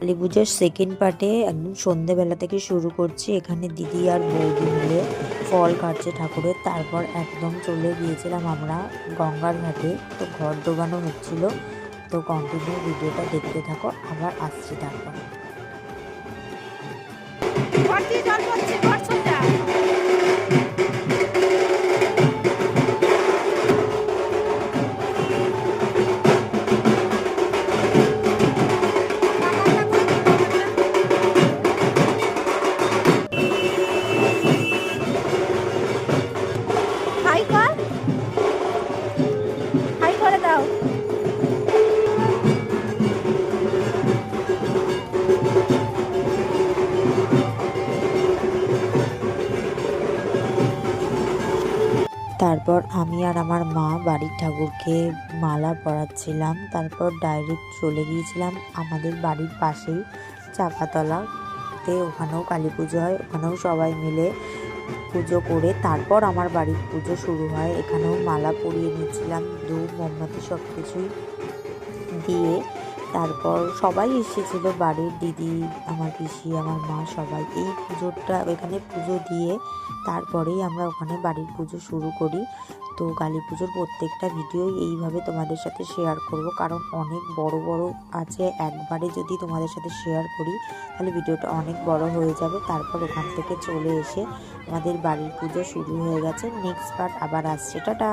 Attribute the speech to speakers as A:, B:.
A: কালী পুজোর সেকেন্ড পার্টে একদম সন্ধেবেলা থেকে শুরু করছি। এখানে দিদি আর বৌদি মিলে ফল কাটছে ঠাকুরের। তারপর একদম চলে গিয়েছিলাম আমরা গঙ্গার ঘাটে। তো ঘর ডোবানো হচ্ছিল। তো কন্টিনিউ ভিডিওটা দেখতে থাকো, আবার আসছি তারপর। তারপর আমি আর আমার মা বাড়ির ঠাকুরকে মালা পরাচ্ছিলাম। তারপর ডাইরেক্ট চলে গিয়েছিলাম আমাদের বাড়ির পাশেই চাপাতলাতে, ওখানেও কালী পুজো হয়। ওখানেও সবাই মিলে পুজো করে তারপর আমার বাড়ির পুজো শুরু হয়। এখানেও মালা পরিয়ে নিয়েছিলাম, ধূপ মোমবাতি সব কিছুই দিয়ে। তারপর সবাই এসেছিলো, বাড়ির দিদি, আমার পিসি, আমার মা, সবাই। এই পুজোটা এখানে পুজো দিয়ে তারপরেই আমরা ওখানে বাড়ির পুজো শুরু করি। তো কালী পুজোর প্রত্যেকটা ভিডিওই এইভাবে তোমাদের সাথে শেয়ার করব, কারণ অনেক বড় বড় আছে। একবারে যদি তোমাদের সাথে শেয়ার করি তাহলে ভিডিওটা অনেক বড় হয়ে যাবে। তারপর ওখান থেকে চলে এসে আমাদের বাড়ির পুজো শুরু হয়ে গেছে। নেক্সট পার্ট আবার আসছে। টাটা।